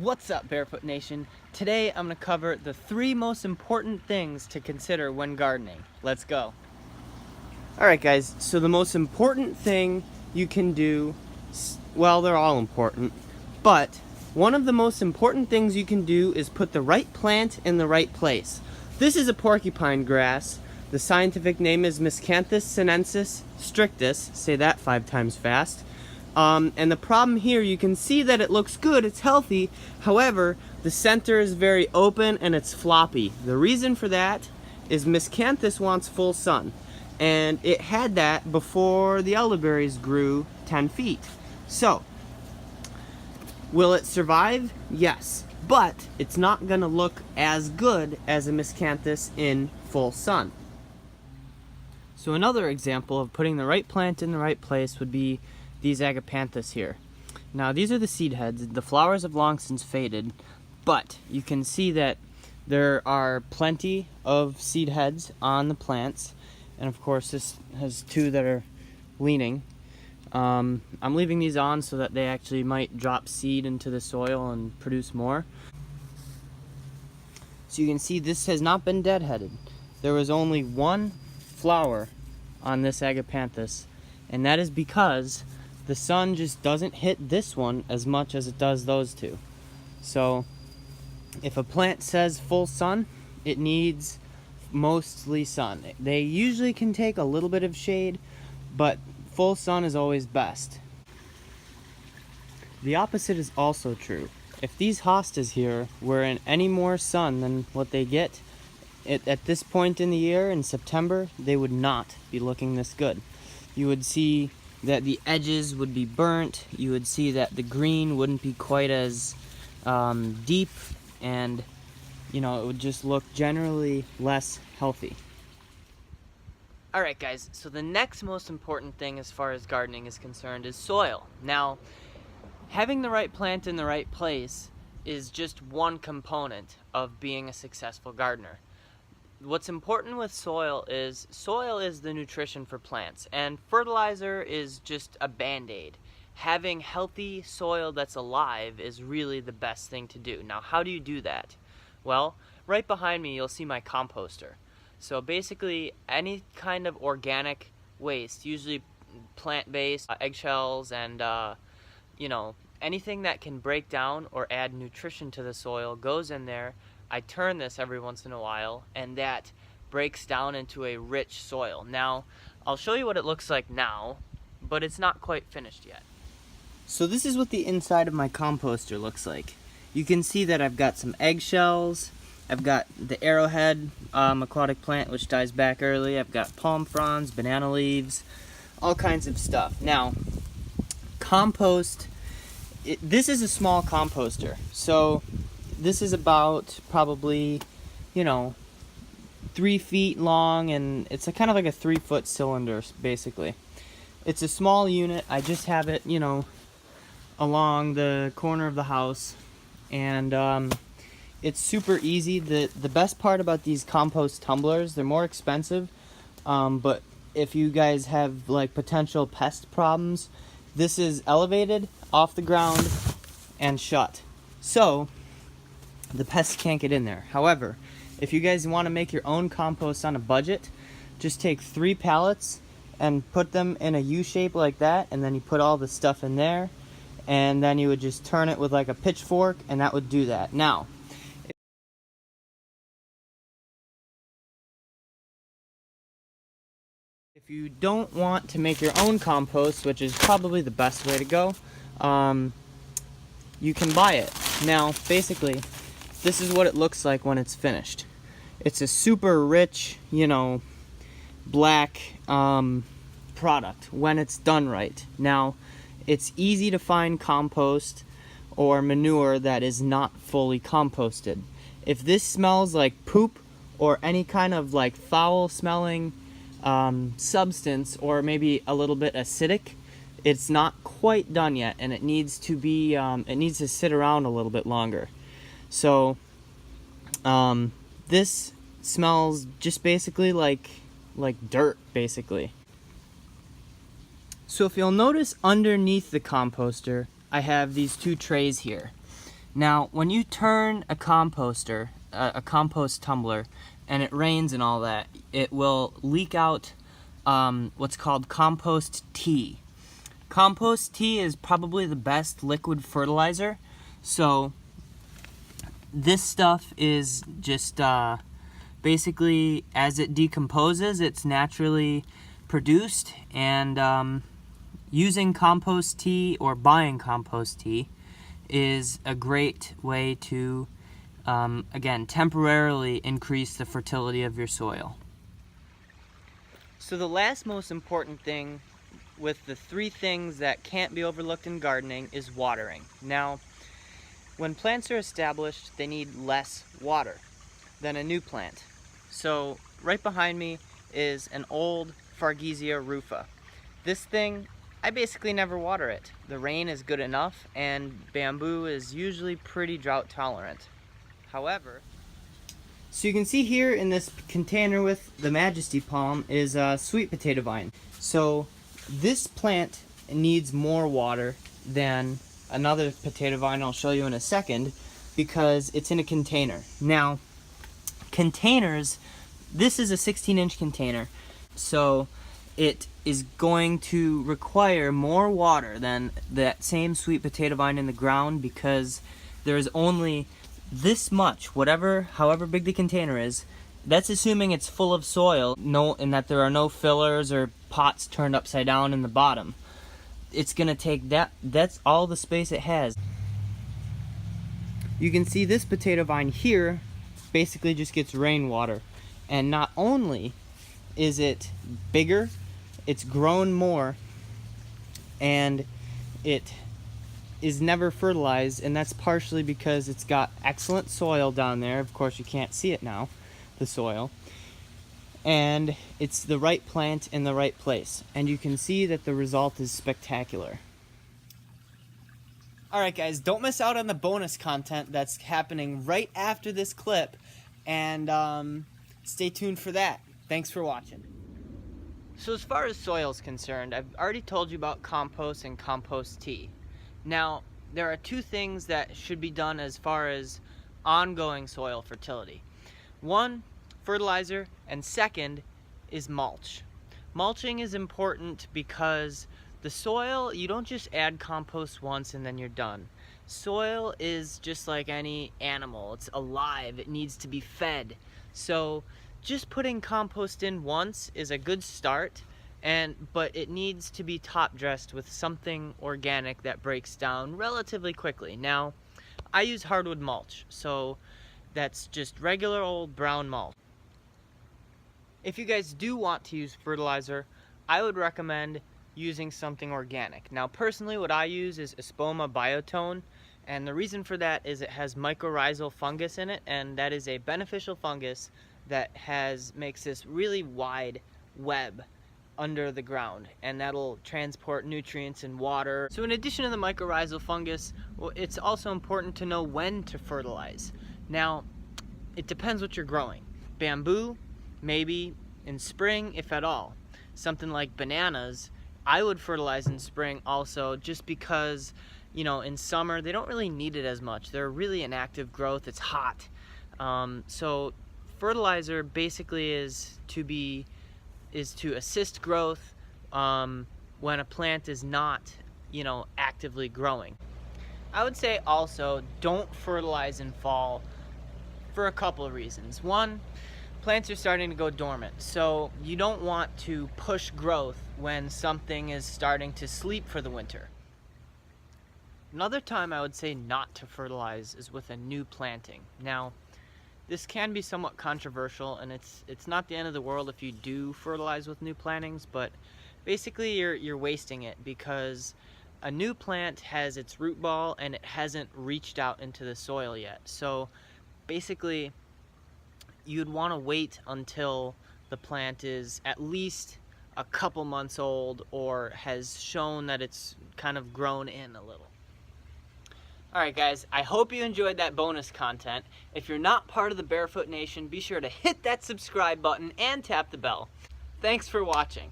What's up, Barefoot Nation? Today I'm going to cover the 3 most important things to consider when gardening. Let's go. Alright guys, so the most important thing you can do, well, they're all important, but one of the most important things you can do is put the right plant in the right place. This is a porcupine grass. The scientific name is Miscanthus sinensis strictus. Say that 5 times fast. And the problem here, you can see that it looks good, it's healthy. However, the center is very open and it's floppy. The reason for that is Miscanthus wants full sun. And it had that before the elderberries grew 10 feet. So, will it survive? Yes. But it's not going to look as good as a Miscanthus in full sun. So another example of putting the right plant in the right place would be these agapanthus here. Now these are the seed heads. The flowers have long since faded, but you can see that there are plenty of seed heads on the plants, and of course this has 2 that are leaning. I'm leaving these on so that they actually might drop seed into the soil and produce more. So you can see this has not been deadheaded. There was only 1 flower on this agapanthus, and that is because the sun just doesn't hit this one as much as it does those 2. So if a plant says full sun, it needs mostly sun. They usually can take a little bit of shade, but full sun is always best. The opposite is also true. If these hostas here were in any more sun than what they get at this point in the year, in September, they would not be looking this good. You would see that the edges would be burnt, you would see that the green wouldn't be quite as deep, and it would just look generally less healthy. Alright guys, so the next most important thing as far as gardening is concerned is soil. Now, having the right plant in the right place is just one component of being a successful gardener. What's important with soil is the nutrition for plants, and fertilizer is just a band-aid. Having healthy soil that's alive is really the best thing to do. Now, how do you do that? Well, right behind me you'll see my composter. So basically, any kind of organic waste, usually plant-based, eggshells, and anything that can break down or add nutrition to the soil goes in there. I turn this every once in a while, and that breaks down into a rich soil. Now, I'll show you what it looks like now, but it's not quite finished yet. So this is what the inside of my composter looks like. You can see that I've got some eggshells, I've got the arrowhead aquatic plant which dies back early, I've got palm fronds, banana leaves, all kinds of stuff. Now, compost, this is a small composter, so this is about probably, 3 feet long, and it's kind of like a 3-foot cylinder, basically. It's a small unit. I just have it, along the corner of the house, and it's super easy. The best part about these compost tumblers, they're more expensive, but if you guys have like potential pest problems, this is elevated off the ground and shut. So the pests can't get in there. However, if you guys want to make your own compost on a budget, just take 3 pallets and put them in a U shape like that, and then you put all the stuff in there, and then you would just turn it with like a pitchfork, and that would do that. Now, if you don't want to make your own compost, which is probably the best way to go, you can buy it. Now, basically, this is what it looks like when it's finished. It's a super rich, black product when it's done right. Now, it's easy to find compost or manure that is not fully composted. If this smells like poop or any kind of like foul smelling substance, or maybe a little bit acidic, it's not quite done yet, and it needs to be it needs to sit around a little bit longer. So this smells just basically like dirt, basically. So if you'll notice underneath the composter, I have these 2 trays here. Now, when you turn a composter, a compost tumbler, and it rains and all that, it will leak out what's called compost tea. Compost tea is probably the best liquid fertilizer. So this stuff is just basically, as it decomposes, it's naturally produced, and using compost tea or buying compost tea is a great way to, again, temporarily increase the fertility of your soil. So the last most important thing with the 3 things that can't be overlooked in gardening is watering. Now, when plants are established, they need less water than a new plant. So right behind me is an old Fargesia rufa. This thing, I basically never water it. The rain is good enough, and bamboo is usually pretty drought tolerant. However, so you can see here in this container with the Majesty palm is a sweet potato vine. So this plant needs more water than another potato vine I'll show you in a second, because it's in a container. Now, containers, this is a 16-inch container, so it is going to require more water than that same sweet potato vine in the ground, because there's only this much, however big the container is. That's assuming it's full of soil, and that there are no fillers or pots turned upside down in the bottom. It's gonna take that's all the space it has. You can see this potato vine here basically just gets rainwater, and not only is it bigger, it's grown more, and it is never fertilized, and that's partially because it's got excellent soil down there. Of course, you can't see it now, the soil, and it's the right plant in the right place, and you can see that the result is spectacular. Alright guys, don't miss out on the bonus content that's happening right after this clip, and stay tuned for that. Thanks for watching. So as far as soil is concerned, I've already told you about compost and compost tea. Now, there are 2 things that should be done as far as ongoing soil fertility. 1, fertilizer, and 2nd is mulch. Mulching is important because the soil, you don't just add compost once and then you're done. Soil is just like any animal. It's alive. It needs to be fed. So just putting compost in once is a good start, but it needs to be top dressed with something organic that breaks down relatively quickly. Now, I use hardwood mulch, so that's just regular old brown mulch. If you guys do want to use fertilizer, I would recommend using something organic. Now, personally, what I use is Espoma Biotone, and the reason for that is it has mycorrhizal fungus in it, and that is a beneficial fungus that makes this really wide web under the ground, and that'll transport nutrients and water. So in addition to the mycorrhizal fungus, it's also important to know when to fertilize. Now, it depends what you're growing. Bamboo, maybe in spring, if at all. Something like bananas, I would fertilize in spring also, just because, you know, in summer they don't really need it as much. They're really in active growth, it's hot. So fertilizer basically is to assist growth when a plant is not, you know, actively growing. I would say also don't fertilize in fall for a couple of reasons. 1, plants are starting to go dormant, so you don't want to push growth when something is starting to sleep for the winter. Another time I would say not to fertilize is with a new planting. Now, this can be somewhat controversial, and it's not the end of the world if you do fertilize with new plantings, but basically you're wasting it, because a new plant has its root ball and it hasn't reached out into the soil yet. So basically you'd want to wait until the plant is at least a couple months old or has shown that it's kind of grown in a little. Alright guys, I hope you enjoyed that bonus content. If you're not part of the Barefoot Nation, be sure to hit that subscribe button and tap the bell. Thanks for watching.